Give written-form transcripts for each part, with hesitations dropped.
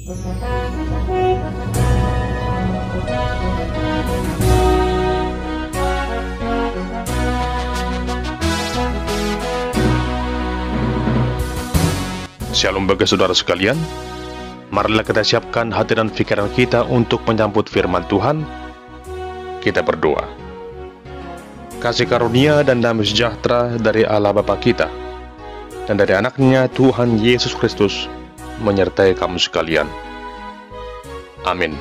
Shalom bagi saudara sekalian. Marilah kita siapkan hati dan pikiran kita untuk menyambut firman Tuhan. Kita berdoa. Kasih karunia dan damai sejahtera dari Allah Bapa kita dan dari anaknya Tuhan Yesus Kristus menyertai kamu sekalian. Amin.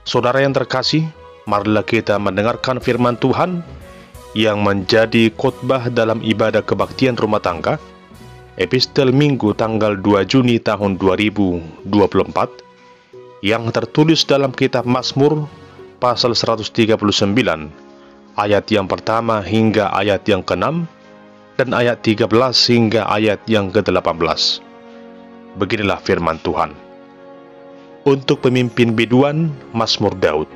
Saudara yang terkasih, marilah kita mendengarkan firman Tuhan yang menjadi khotbah dalam ibadah kebaktian rumah tangga, epistel Minggu tanggal 2 Juni tahun 2024, yang tertulis dalam kitab Mazmur pasal 139, ayat yang pertama hingga ayat yang ke-6, dan ayat 13 hingga ayat yang ke-18. Beginilah firman Tuhan. Untuk pemimpin biduan, Mazmur Daud.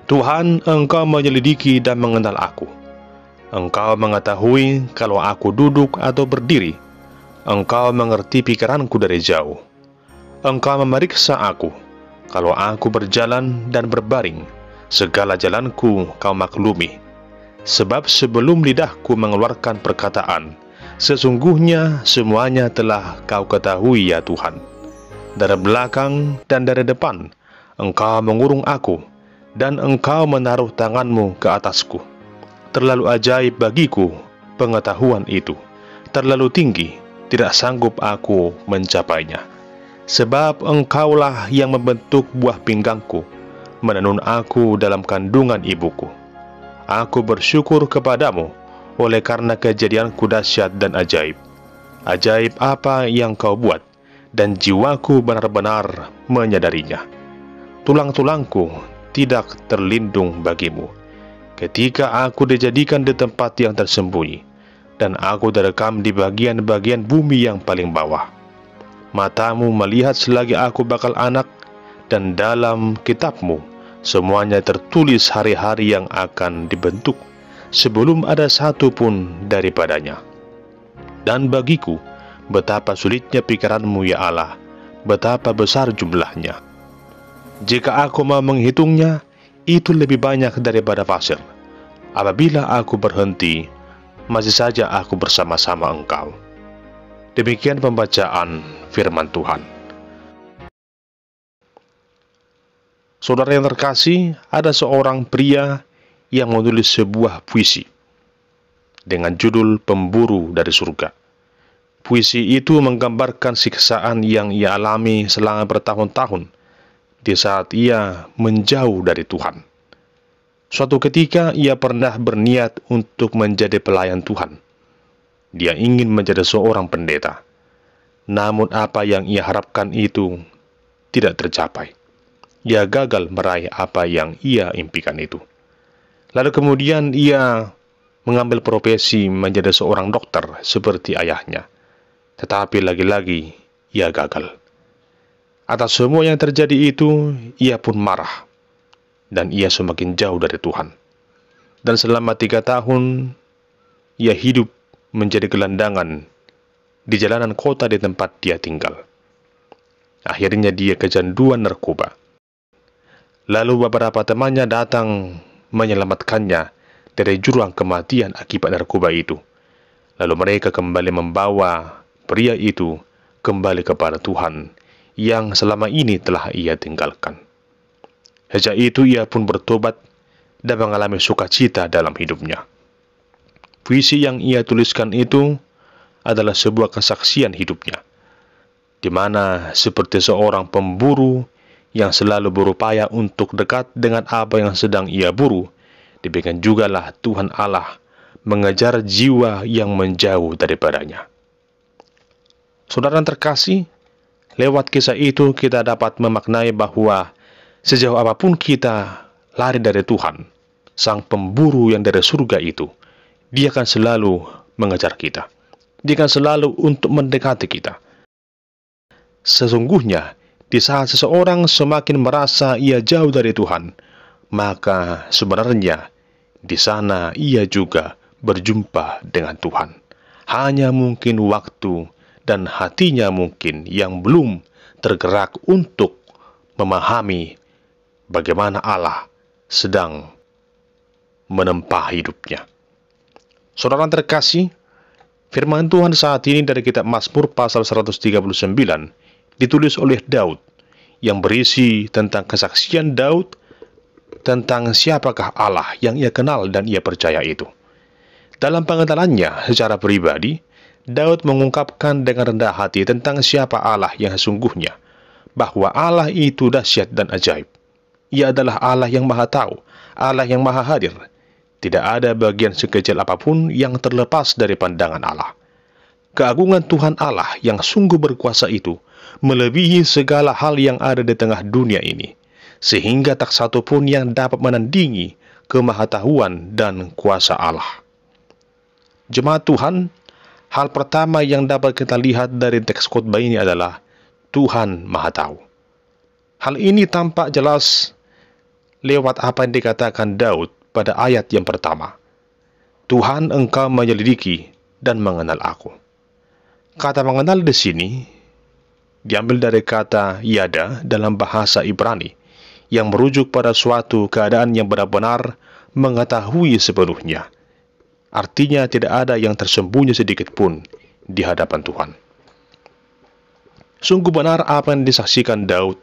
Tuhan, Engkau menyelidiki dan mengenal aku. Engkau mengetahui kalau aku duduk atau berdiri. Engkau mengerti pikiranku dari jauh. Engkau memeriksa aku, kalau aku berjalan dan berbaring. Segala jalanku Kau maklumi. Sebab sebelum lidahku mengeluarkan perkataan, sesungguhnya semuanya telah Kau ketahui ya Tuhan. Dari belakang dan dari depan, Engkau mengurung aku, dan Engkau menaruh tangan-Mu ke atasku. Terlalu ajaib bagiku pengetahuan itu. Terlalu tinggi, tidak sanggup aku mencapainya. Sebab Engkaulah yang membentuk buah pinggangku, menenun aku dalam kandungan ibuku. Aku bersyukur kepadamu oleh karena kejadianku dahsyat dan ajaib. Ajaib apa yang Kau buat, dan jiwaku benar-benar menyadarinya. Tulang-tulangku tidak terlindung bagimu, ketika aku dijadikan di tempat yang tersembunyi, dan aku direkam di bagian-bagian bumi yang paling bawah. Matamu melihat selagi aku bakal anak, dan dalam kitab-Mu semuanya tertulis hari-hari yang akan dibentuk, sebelum ada satu pun daripadanya. Dan bagiku, betapa sulitnya pikiran-Mu ya Allah, betapa besar jumlahnya. Jika aku mau menghitungnya, itu lebih banyak daripada pasir. Apabila aku berhenti, masih saja aku bersama-sama Engkau. Demikian pembacaan firman Tuhan. Saudara yang terkasih, ada seorang pria yang menulis sebuah puisi dengan judul Pemburu dari Surga. Puisi itu menggambarkan siksaan yang ia alami selama bertahun-tahun di saat ia menjauh dari Tuhan. Suatu ketika ia pernah berniat untuk menjadi pelayan Tuhan. Dia ingin menjadi seorang pendeta. Namun apa yang ia harapkan itu tidak tercapai. Ia gagal meraih apa yang ia impikan itu. Lalu kemudian ia mengambil profesi menjadi seorang dokter seperti ayahnya. Tetapi lagi-lagi ia gagal. Atas semua yang terjadi itu, ia pun marah, dan ia semakin jauh dari Tuhan. Dan selama 3 tahun, ia hidup menjadi gelandangan di jalanan kota di tempat dia tinggal. Akhirnya dia kecanduan narkoba. Lalu beberapa temannya datang menyelamatkannya dari jurang kematian akibat narkoba itu. Lalu mereka kembali membawa pria itu kembali kepada Tuhan yang selama ini telah ia tinggalkan. Sejak itu ia pun bertobat dan mengalami sukacita dalam hidupnya. Puisi yang ia tuliskan itu adalah sebuah kesaksian hidupnya, di mana seperti seorang pemburu yang selalu berupaya untuk dekat dengan apa yang sedang ia buru, demikian jugalah Tuhan Allah mengejar jiwa yang menjauh daripadanya. Saudara terkasih, lewat kisah itu kita dapat memaknai bahwa sejauh apapun kita lari dari Tuhan, Sang Pemburu yang dari surga itu, Dia akan selalu mengejar kita. Dia akan selalu untuk mendekati kita. Sesungguhnya, di saat seseorang semakin merasa ia jauh dari Tuhan, maka sebenarnya di sana ia juga berjumpa dengan Tuhan. Hanya mungkin waktu dan hatinya mungkin yang belum tergerak untuk memahami bagaimana Allah sedang menempa hidupnya. Saudara terkasih, firman Tuhan saat ini dari kitab Mazmur pasal 139 ditulis oleh Daud yang berisi tentang kesaksian Daud tentang siapakah Allah yang ia kenal dan ia percaya itu. Dalam pengenalannya secara pribadi, Daud mengungkapkan dengan rendah hati tentang siapa Allah yang sesungguhnya, bahwa Allah itu dahsyat dan ajaib. Ia adalah Allah yang maha tahu, Allah yang maha hadir. Tidak ada bagian sekecil apapun yang terlepas dari pandangan Allah. Keagungan Tuhan Allah yang sungguh berkuasa itu melebihi segala hal yang ada di tengah dunia ini, sehingga tak satu pun yang dapat menandingi kemahatauan dan kuasa Allah. Jemaat Tuhan, hal pertama yang dapat kita lihat dari teks khotbah ini adalah Tuhan Maha Tahu. Hal ini tampak jelas lewat apa yang dikatakan Daud pada ayat yang pertama. Tuhan, Engkau menyelidiki dan mengenal aku. Kata mengenal di sini diambil dari kata yada dalam bahasa Ibrani, yang merujuk pada suatu keadaan yang benar-benar mengetahui sepenuhnya. Artinya tidak ada yang tersembunyi sedikit pun di hadapan Tuhan. Sungguh benar apa yang disaksikan Daud,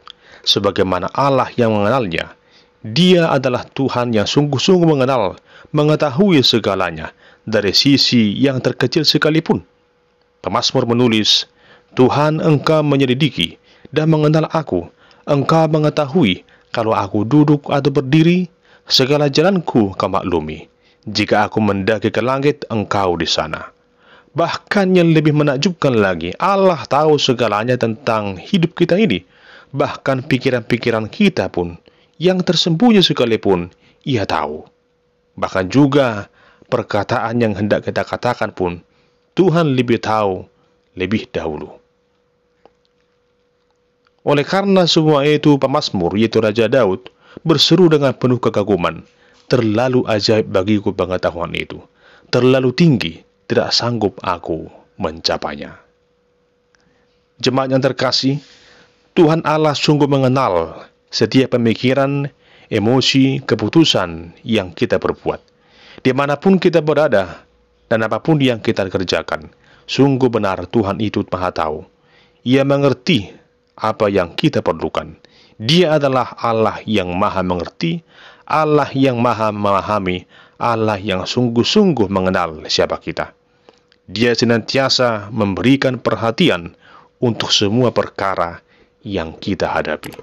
sebagaimana Allah yang mengenalnya. Dia adalah Tuhan yang sungguh-sungguh mengenal, mengetahui segalanya dari sisi yang terkecil sekalipun. Pemazmur menulis, Tuhan, Engkau menyelidiki dan mengenal aku. Engkau mengetahui kalau aku duduk atau berdiri, segala jalanku Kau maklumi. Jika aku mendaki ke langit, Engkau di sana. Bahkan yang lebih menakjubkan lagi, Allah tahu segalanya tentang hidup kita ini. Bahkan pikiran-pikiran kita pun, yang tersembunyi sekalipun, Ia tahu. Bahkan juga perkataan yang hendak kita katakan pun, Tuhan lebih tahu lebih dahulu. Oleh karena semua itu, pemazmur, yaitu Raja Daud, berseru dengan penuh kekaguman, terlalu ajaib bagiku pengetahuan itu, terlalu tinggi, tidak sanggup aku mencapainya. Jemaat yang terkasih, Tuhan Allah sungguh mengenal setiap pemikiran, emosi, keputusan yang kita perbuat. Dimanapun kita berada, dan apapun yang kita kerjakan, sungguh benar Tuhan itu Maha Tahu. Ia mengerti apa yang kita perlukan. Dia adalah Allah yang maha mengerti, Allah yang maha memahami, Allah yang sungguh-sungguh mengenal siapa kita. Dia senantiasa memberikan perhatian untuk semua perkara yang kita hadapi.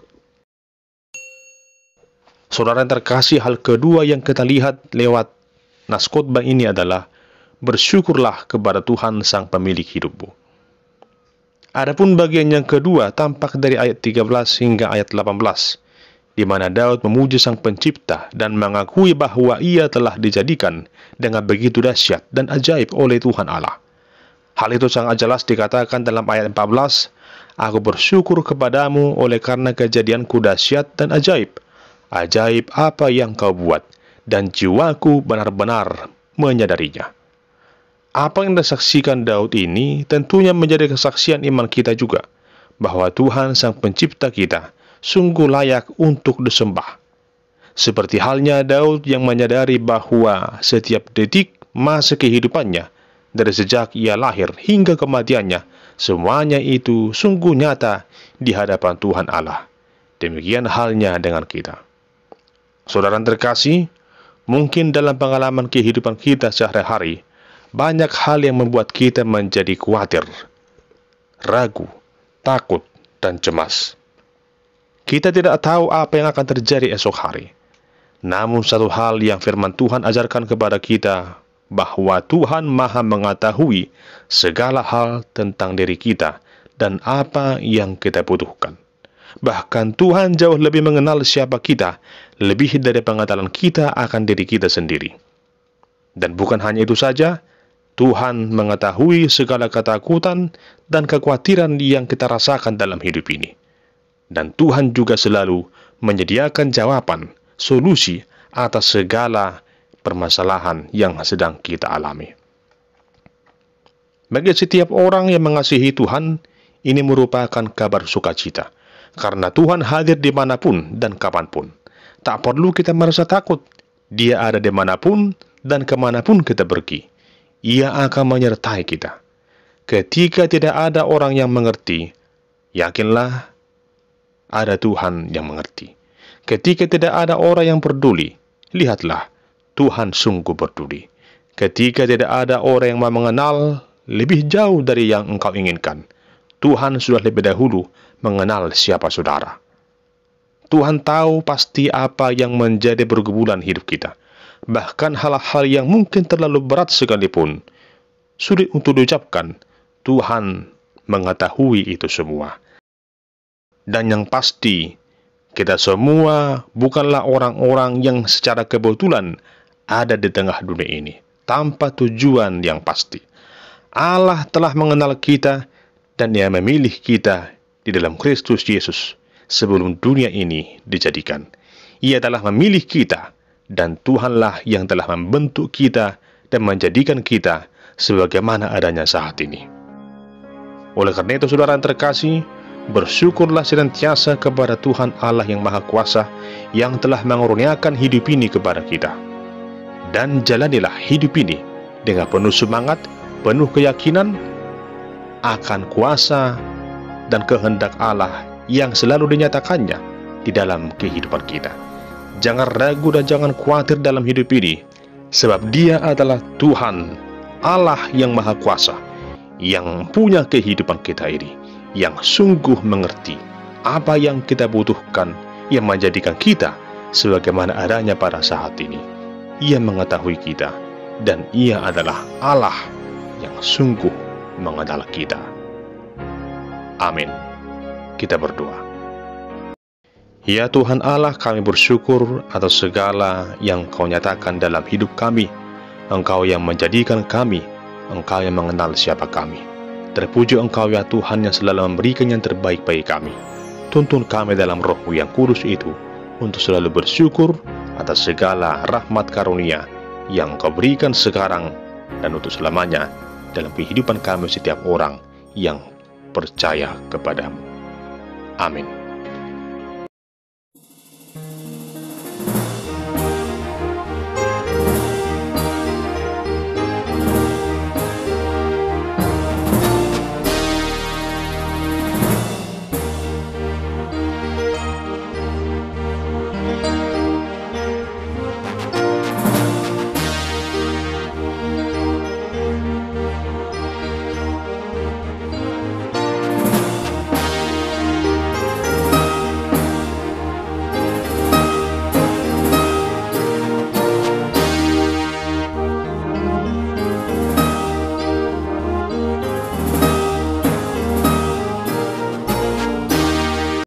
Saudara yang terkasih, hal kedua yang kita lihat lewat nas khotbah ini adalah bersyukurlah kepada Tuhan Sang Pemilik hidupmu. Adapun bagian yang kedua tampak dari ayat 13 hingga ayat 18, di mana Daud memuji Sang Pencipta dan mengakui bahwa ia telah dijadikan dengan begitu dahsyat dan ajaib oleh Tuhan Allah. Hal itu sangat jelas dikatakan dalam ayat 14, Aku bersyukur kepadamu oleh karena kejadianku dahsyat dan ajaib. Ajaib apa yang Kau buat, dan jiwaku benar-benar menyadarinya. Apa yang disaksikan Daud ini tentunya menjadi kesaksian iman kita juga, bahwa Tuhan Sang Pencipta kita sungguh layak untuk disembah. Seperti halnya Daud yang menyadari bahwa setiap detik masa kehidupannya, dari sejak ia lahir hingga kematiannya, semuanya itu sungguh nyata di hadapan Tuhan Allah. Demikian halnya dengan kita. Saudara terkasih, mungkin dalam pengalaman kehidupan kita sehari-hari, banyak hal yang membuat kita menjadi khawatir, ragu, takut, dan cemas. Kita tidak tahu apa yang akan terjadi esok hari. Namun satu hal yang firman Tuhan ajarkan kepada kita, bahwa Tuhan maha mengetahui segala hal tentang diri kita dan apa yang kita butuhkan. Bahkan Tuhan jauh lebih mengenal siapa kita, lebih dari pengetahuan kita akan diri kita sendiri. Dan bukan hanya itu saja, Tuhan mengetahui segala ketakutan dan kekhawatiran yang kita rasakan dalam hidup ini. Dan Tuhan juga selalu menyediakan jawaban, solusi atas segala permasalahan yang sedang kita alami. Bagi setiap orang yang mengasihi Tuhan, ini merupakan kabar sukacita, karena Tuhan hadir dimanapun dan kapanpun. Tak perlu kita merasa takut, Dia ada dimanapun dan kemanapun kita pergi. Ia akan menyertai kita. Ketika tidak ada orang yang mengerti, yakinlah ada Tuhan yang mengerti. Ketika tidak ada orang yang peduli, lihatlah, Tuhan sungguh peduli. Ketika tidak ada orang yang mau mengenal lebih jauh dari yang engkau inginkan, Tuhan sudah lebih dahulu mengenal siapa saudara. Tuhan tahu pasti apa yang menjadi pergumulan hidup kita. Bahkan hal-hal yang mungkin terlalu berat sekalipun, sulit untuk diucapkan, Tuhan mengetahui itu semua. Dan yang pasti, kita semua bukanlah orang-orang yang secara kebetulan ada di tengah dunia ini, tanpa tujuan yang pasti. Allah telah mengenal kita, dan Dia memilih kita di dalam Kristus Yesus sebelum dunia ini dijadikan. Ia telah memilih kita, dan Tuhanlah yang telah membentuk kita dan menjadikan kita sebagaimana adanya saat ini. Oleh karena itu, saudara yang terkasih, bersyukurlah senantiasa kepada Tuhan Allah yang Maha Kuasa yang telah mengaruniakan hidup ini kepada kita. Dan jalanilah hidup ini dengan penuh semangat, penuh keyakinan akan kuasa dan kehendak Allah yang selalu dinyatakannya di dalam kehidupan kita. Jangan ragu dan jangan khawatir dalam hidup ini, sebab Dia adalah Tuhan Allah yang Maha Kuasa, yang punya kehidupan kita ini, yang sungguh mengerti apa yang kita butuhkan, yang menjadikan kita sebagaimana adanya pada saat ini. Ia mengetahui kita, dan Ia adalah Allah yang sungguh mengenal kita. Amin. Kita berdoa. Ya Tuhan Allah, kami bersyukur atas segala yang Kau nyatakan dalam hidup kami. Engkau yang menjadikan kami, Engkau yang mengenal siapa kami. Terpuji Engkau ya Tuhan yang selalu memberikan yang terbaik bagi kami. Tuntun kami dalam Roh-Mu yang kudus itu, untuk selalu bersyukur atas segala rahmat karunia yang Kau berikan sekarang dan untuk selamanya dalam kehidupan kami setiap orang yang percaya kepadamu. Amin.